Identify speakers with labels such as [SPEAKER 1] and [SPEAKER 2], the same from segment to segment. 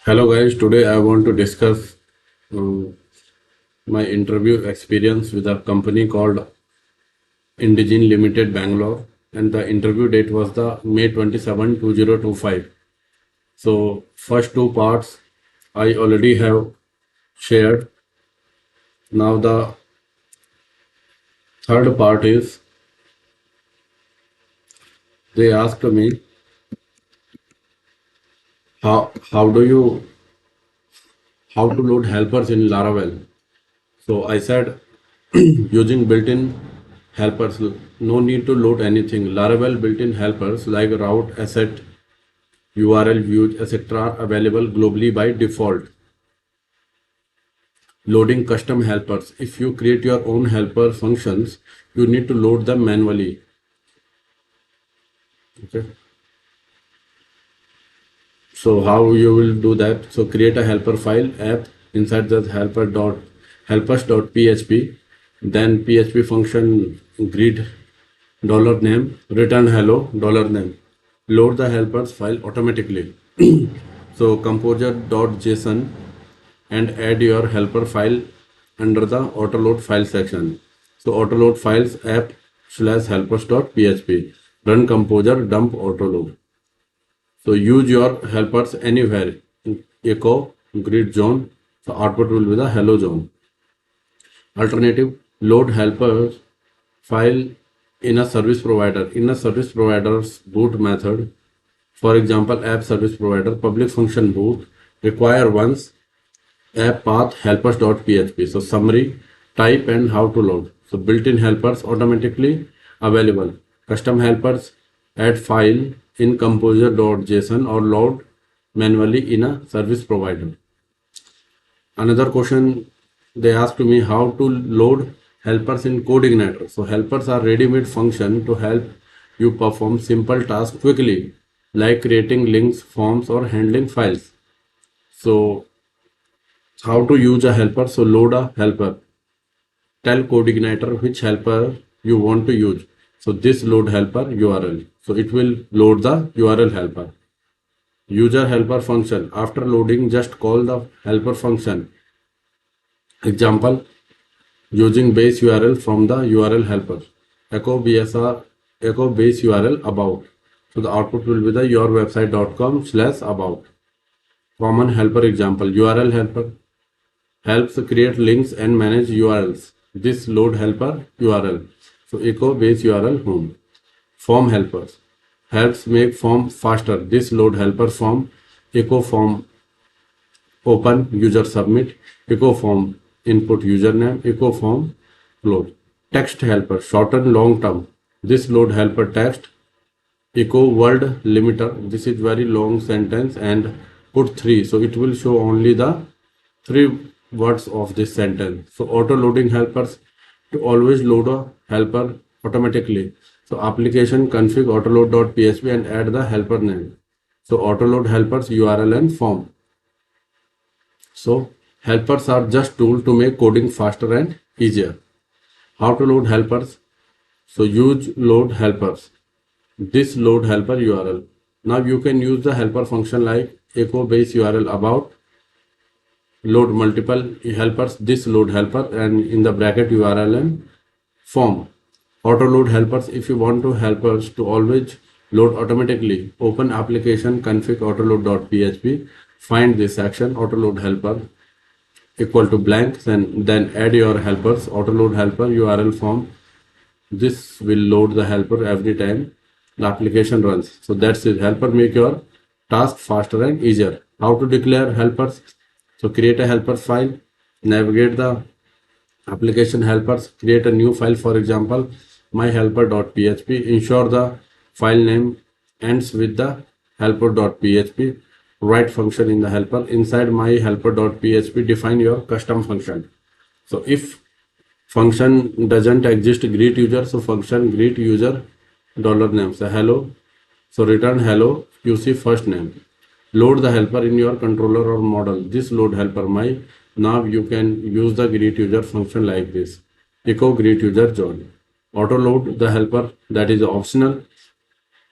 [SPEAKER 1] Hello guys, today I want to discuss um, my interview experience with a company called Indigene Limited Bangalore, and the interview date was the May 27, 2025. So first two parts I already have shared. Now the third part is they asked me how do you how to load helpers in Laravel. So I said using built-in helpers, no need to load anything. Laravel built-in helpers like route, asset, URL, views, etc. are available globally by default. Loading custom helpers. If you create your own helper functions, you need to load them manually. Okay. So how you will do that? So create a helper file app inside the helpers.php, then PHP function greet $name, return hello $name. Load the helpers file automatically. So composer.json and add your helper file under the autoload file section. So autoload files app slash helpers.php. Run composer dump autoload. So use your helpers anywhere. Echo grid zone. So output will be the hello zone. Alternative, load helpers file in a service provider. In a service provider's boot method, for example, app service provider, public function boot, require once app path helpers.php. So summary, type and how to load. So built-in helpers automatically available. Custom helpers, add file in composer.json or load manually in a service provider. Another question they asked me how to load helpers in CodeIgniter. So helpers are ready-made function to help you perform simple tasks quickly, like creating links, forms, or handling files. So how to use a helper? So load a helper. Tell CodeIgniter which helper you want to use. So this load helper URL. So it will load the URL helper. User helper function. After loading, just call the helper function. Example, using base URL from the URL helper. Echo BSR, echo base URL about. So the output will be the yourwebsite.com/about. Common helper example, URL helper helps create links and manage URLs. This load helper URL. So echo base URL home. Form helpers helps make form faster. This load helper form. Echo form open user submit. Echo form input username. Echo form load. Text helper shorten long term. This load helper text. Echo word limiter. This is very long sentence and put 3. So it will show only the 3 words of this sentence. So auto loading helpers to always load a helper automatically. So application config autoload.php and add the helper name. So autoload helpers URL and form. So helpers are just tool to make coding faster and easier. How to load helpers? So use load helpers. This load helper URL. Now you can use the helper function like echo base URL about, load multiple helpers, this load helper, and in the bracket URL and form. Auto load helpers, if you want to helpers to always load automatically, open application config autoload.php, find this section autoload helper equal to blank, and then add your helpers autoload helper URL form. This will load the helper every time the application runs. So that's it. Helper make your task faster and easier. How to declare helpers? So create a helper file, navigate the application helpers, create a new file, for example, myhelper.php, ensure the file name ends with the helper.php, write function in the helper. Inside myhelper.php, define your custom function. So if function doesn't exist, greet user, so function greet user $name. So hello, so return hello, you see first name. Load the helper in your controller or model. This load helper my. Now you can use the greet user function like this. Echo greet user join. Auto load the helper, that is optional.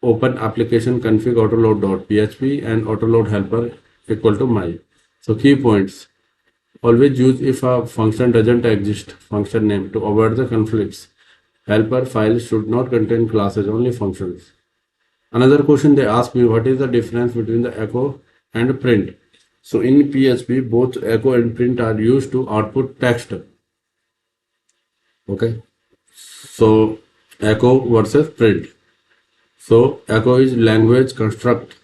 [SPEAKER 1] Open application config autoload.php and autoload helper equal to my. So key points. Always use if a function doesn't exist function name to avoid the conflicts. Helper file should not contain classes, only functions. Another question they ask me, what is the difference between the echo and print? So in PHP, both echo and print are used to output text. Okay. So echo versus print. So echo is language construct.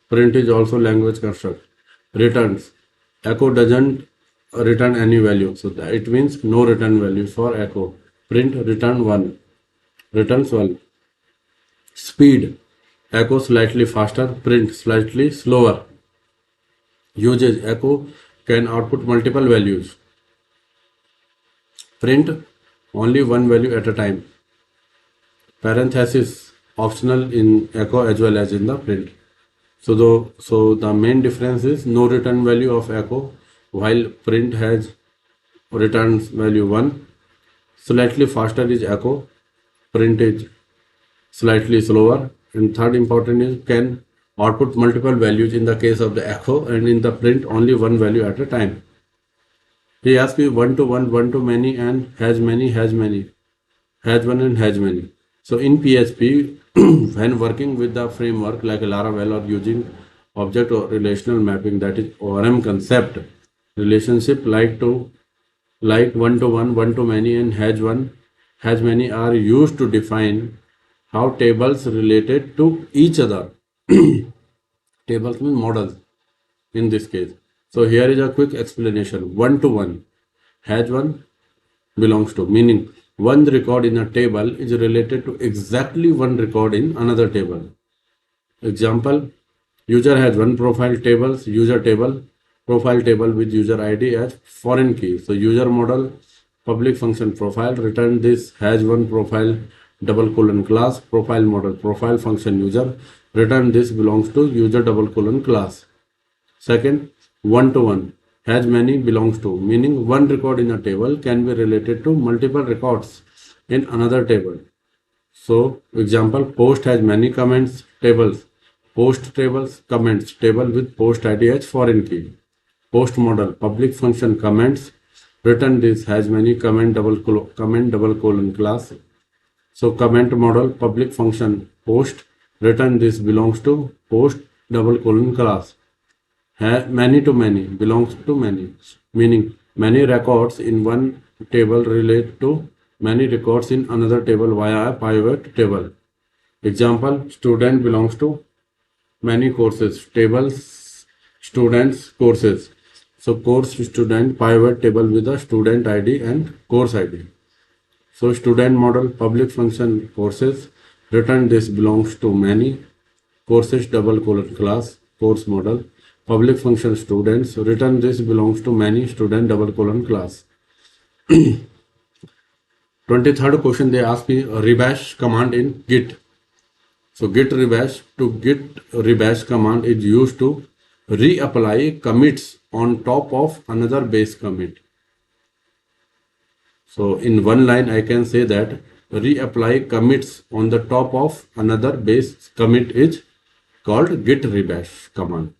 [SPEAKER 1] Print is also language construct. Returns. Echo doesn't return any value. So it means no return value for echo. Print return 1. Returns 1. Speed. Echo slightly faster. Print slightly slower. Usage. Echo can output multiple values. Print only one value at a time. Parenthesis optional in echo as well as in the print. So the main difference is no return value of echo, while print has returns value 1. Slightly faster is echo, print is slightly slower. And third important is can output multiple values in the case of the echo, and in the print only one value at a time. He asked me one to one, one to many, and has many, has many, has one and has many. So in PHP, when working with the framework like Laravel or using object or relational mapping, that is ORM concept, relationship like one to one, one to many, and has one, has many are used to define how tables related to each other. Tables mean models in this case. So here is a quick explanation. One to one, has one belongs to, meaning one record in a table is related to exactly one record in another table. Example, user has one profile tables, user table, profile table with user ID as foreign key. So user model, public function profile, return this has one profile double colon class, profile model, profile function user, return this belongs to user double colon class. Second, one to one, has many belongs to, meaning one record in a table can be related to multiple records in another table. So example, post has many comments tables, post tables comments table with post ID as foreign key. Post model, public function comments, return this has many comment double colon class. So comment model, public function post, return this belongs to post double colon class. Many to many belongs to many, meaning many records in one table relate to many records in another table via a pivot table. Example, student belongs to many courses, tables, students, courses. So course student pivot table with the student ID and course ID. So student model, public function courses, return this belongs to many, courses double colon class, course model, public function students, return this belongs to many, student double colon class. 23rd question they ask me rebash command in Git. So git rebash command is used to reapply commits on top of another base commit. So in one line I can say that reapply commits on the top of another base commit is called git rebash command.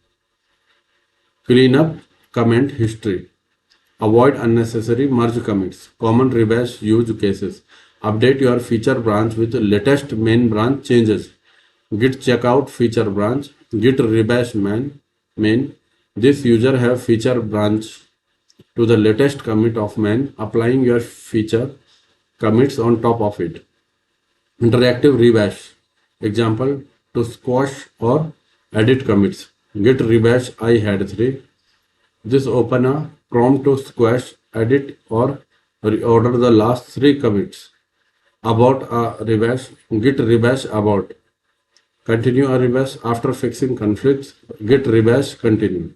[SPEAKER 1] Clean up comment history. Avoid unnecessary merge commits. Common rebash use cases. Update your feature branch with latest main branch changes. Git checkout feature branch. Git rebash main. This user have feature branch to the latest commit of main, applying your feature commits on top of it. Interactive rebash. Example, to squash or edit commits. Git rebash I had 3. This open a prompt to squash, edit or reorder the last 3 commits. About a rebash, git rebash about. Continue a rebash after fixing conflicts, git rebash continue.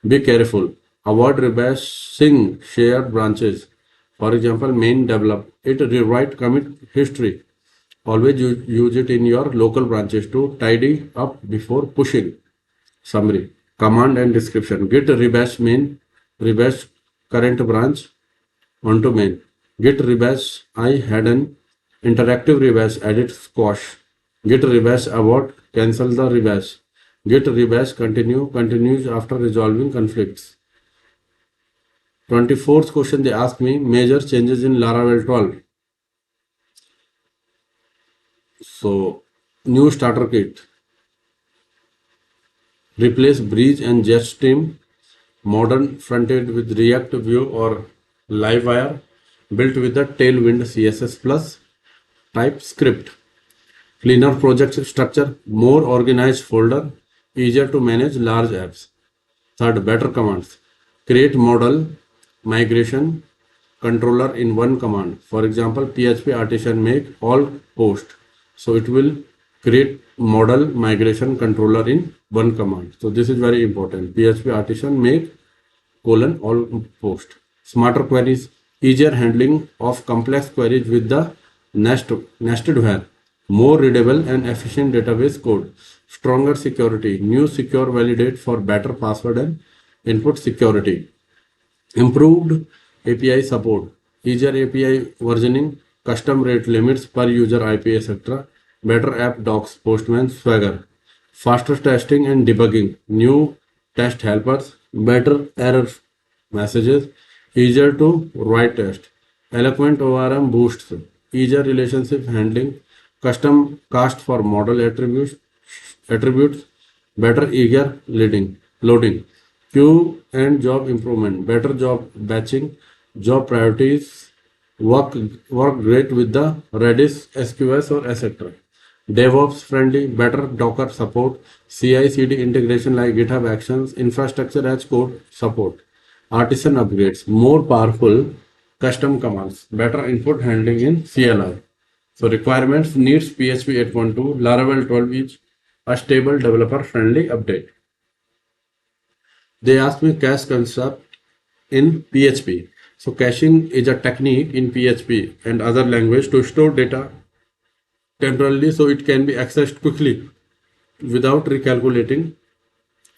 [SPEAKER 1] Be careful. Avoid rebashing shared branches. For example, main develop. It rewrite commit history. Always use it in your local branches to tidy up before pushing. Summary. Command and description. Git rebash main. Rebash current branch onto main. Git rebash I had an interactive rebash edit squash. Git rebash about cancel the rebash. Git rebash continues after resolving conflicts. 24th question they ask me, major changes in Laravel 12. So, new starter kit. Replace Breeze and Jetstream. Modern front-end with React, Vue or Livewire. Built with the Tailwind CSS Plus. TypeScript. Cleaner project structure. More organized folder. Easier to manage large apps. Third, better commands. Create model migration controller in one command. For example, PHP artisan make all post. So it will create model migration controller in one command. So this is very important. PHP artisan make all post. Smarter queries, easier handling of complex queries with the nested where. More readable and efficient database code. Stronger security, new secure validate for better password and input security. Improved API support, easier API versioning, custom rate limits per user IP, etc. Better app docs, Postman, Swagger. Faster testing and debugging, new test helpers, better error messages, easier to write test. Eloquent ORM boosts, easier relationship handling, custom cast for model attributes, better eager loading, queue and job improvement, better job batching, job priorities, work great with the Redis, SQS or etc. DevOps friendly, better Docker support, CI/CD integration like GitHub Actions, infrastructure as code support, artisan upgrades, more powerful custom commands, better input handling in CLI. So requirements needs PHP 8.2, Laravel 12 is a stable developer friendly update. They asked me cache concept in PHP. So caching is a technique in PHP and other language to store data temporarily so it can be accessed quickly without recalculating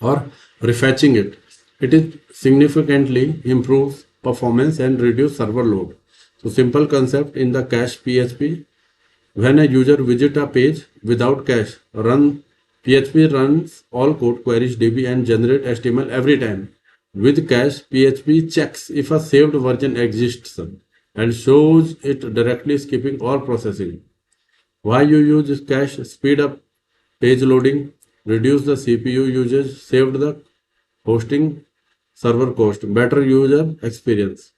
[SPEAKER 1] or refetching it. It is significantly improves performance and reduce server load. So simple concept in the cache PHP. When a user visits a page without cache, PHP runs all code queries DB and generate HTML every time. With cache, PHP checks if a saved version exists and shows it directly, skipping all processing. Why you use cache? Speed up page loading, reduce the CPU usage, saved the hosting server cost, better user experience.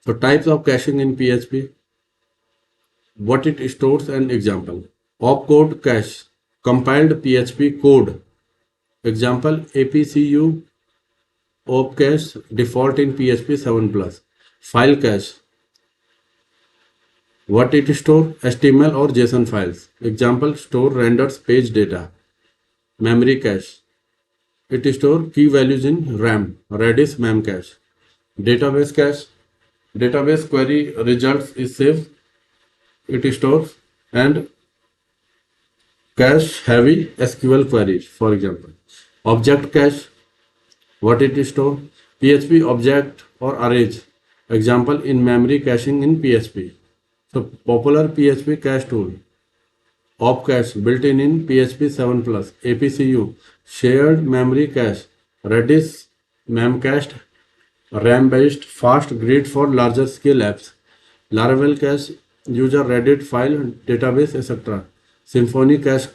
[SPEAKER 1] So types of caching in PHP, what it stores and example. Opcode cache, compiled PHP code. Example APCU opcache default in PHP 7+. File cache, what it store? HTML or JSON files. Example store renders page data. Memory cache, it store key values in RAM. Redis memcache. Database cache, database query results is saved, it stores, and cache heavy SQL queries, for example. Object cache, what it store? PHP object or arrays. Example in memory caching in PHP. So popular PHP cache tool. Opcache built in PHP 7+. APCU shared memory cache. Redis memcached RAM-based fast grid for larger scale apps. Laravel cache user Reddit file database etc. Symfony cache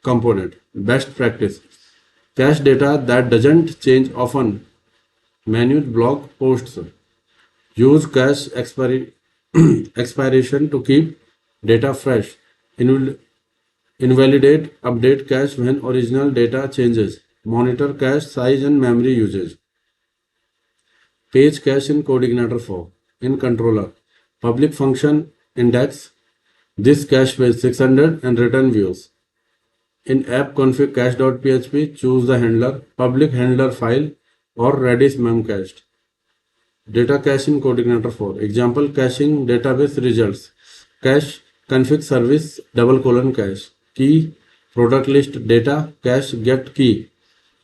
[SPEAKER 1] component. Best practice. Cache data that doesn't change often. Manage blog posts. Use cache expiration to keep data fresh. Invalidate update cache when original data changes. Monitor cache size and memory usage. Page cache in CodeIgniter 4. In controller. Public function index. This cache page 600 and return views. In app config cache.php, choose the handler, public handler file or Redis memcached. Data cache in CodeIgniter 4. Example caching database results. Cache config service : cache. Key product list data cache get key.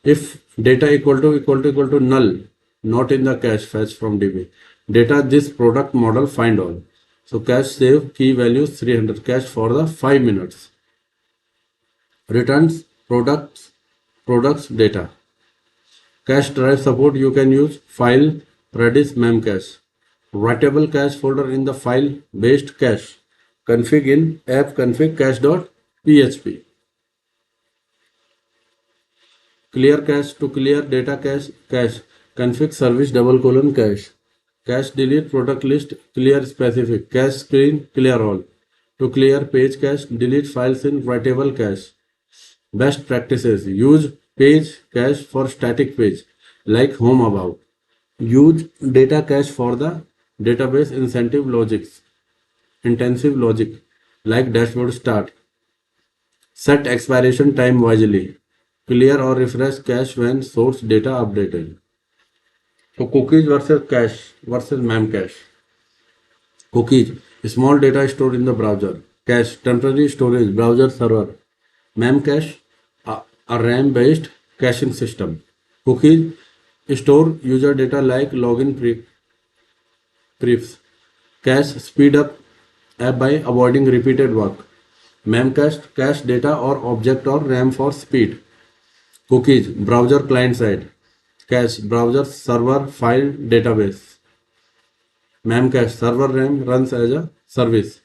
[SPEAKER 1] If data equal to null, not in the cache fetch from DB. Data this product model find all. So cache save key values 300 cache for the 5 minutes. Returns products data. Cache drive support, you can use file Redis memcache. Writable cache folder in the file based cache. Config in app config cache.php. Clear cache to clear data cache. Config service double colon cache. Cache delete product list clear specific. Cache screen clear all. To clear page cache, delete files in writable cache. Best practices, use page cache for static page like home above. Use data cache for the database intensive logic like dashboard start. Set expiration time wisely. Clear or refresh cache when source data updated. So cookies versus cache versus memcache. Cookies, small data stored in the browser. Cache, temporary storage, browser server. Memcache, a RAM-based caching system. Cookies store user data like login briefs. Cache speed up app by avoiding repeated work. Memcache cache data or object or RAM for speed. Cookies browser client side. Cache browser server file database. Memcache server RAM runs as a service.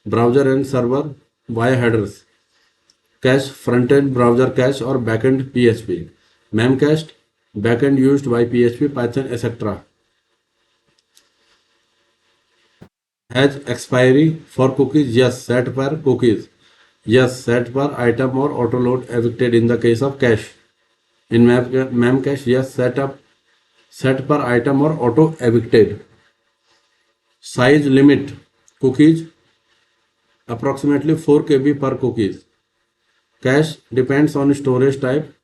[SPEAKER 1] Browser and server via headers. Cache frontend browser cache or backend PHP. Memcached backend used by PHP, Python, etc. Has expiry for cookies? Yes, set per cookies. Yes, set per item or auto load evicted in the case of cache. In memcache, yes, set per item or auto evicted. Size limit cookies approximately 4 KB per cookies. Cache depends on storage type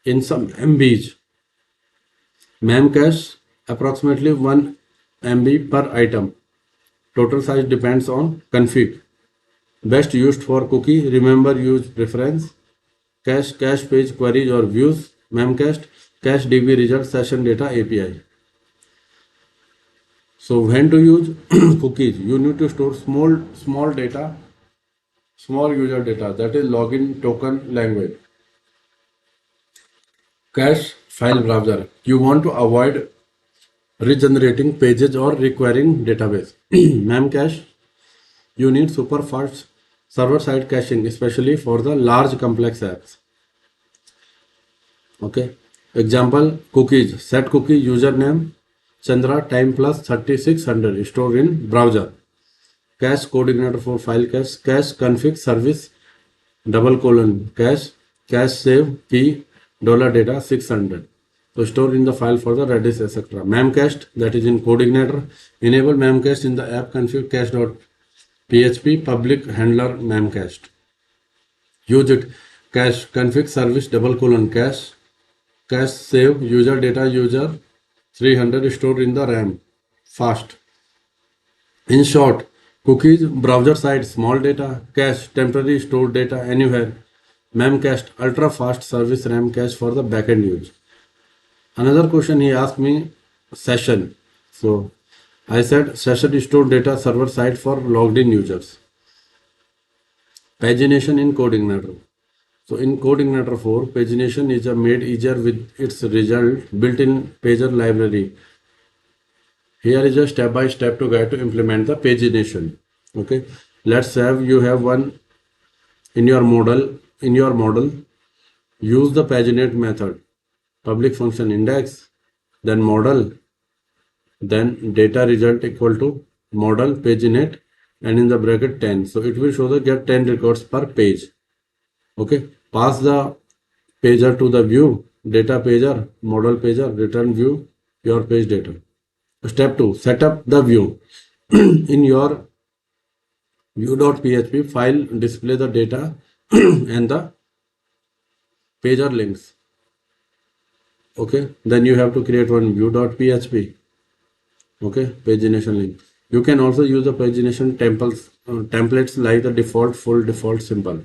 [SPEAKER 1] in some MBs. Memcache approximately 1 MB per item. Total size depends on config. Best used for cookie. Remember use preference. Cache page queries or views. Memcached cache DB result session data API. So when to use cookies? You need to store small data, small user data, that is login token language. Cache file browser. You want to avoid regenerating pages or requiring database. Memcache, you need super fast server side caching, especially for the large complex apps. Okay. Example cookies. Set cookie username Chandra time plus 3600 stored in browser. Cache coordinator for file cache. Cache config service double colon cache save key dollar data 600. So store in the file for the Redis etc. Memcached, that is in coordinator. Enable memcached in the app config cache.php public handler memcached. Use it. Cache config service double colon cache save user data user 300 stored in the RAM fast. In short, cookies browser side small data, cache temporary stored data anywhere, memcached ultra fast service RAM cache for the backend use. Another question he asked me, session. So I said session stored data server side for logged in users. Pagination in coordinator. So in coordinator 4, pagination is made easier with its result built-in pager library. Here is a step-by-step to guide to implement the pagination. Okay, let's have you have one in your model. Use the paginate method. Public function index, then model, then data result equal to model paginate, and in the bracket 10. So it will show the get 10 records per page. Okay, pass the pager to the view, data pager, model pager, return view, your page data. Step 2, set up the view. In your view.php file, display the data and the pager links. Okay, then you have to create one view.php. Okay, pagination link. You can also use the pagination templates like the default, full, default, simple.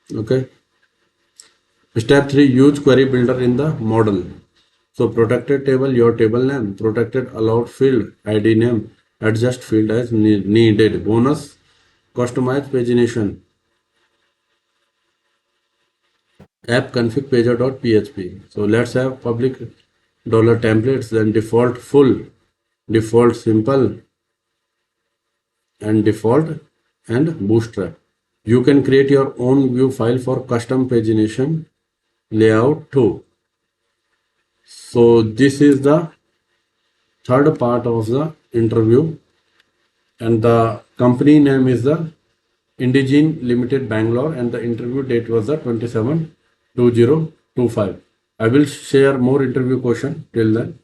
[SPEAKER 1] Okay. Step 3, use query builder in the model. So protected table, your table name, protected allowed field, ID name, adjust field as needed. Bonus, customize pagination. app config pager.php. So let's have public dollar templates, then default full, default simple, and default and bootstrap. You can create your own view file for custom pagination layout too. So this is the third part of the interview, and the company name is the Indigene Limited Bangalore, and the interview date was the 27/2025. I will share more interview question till then.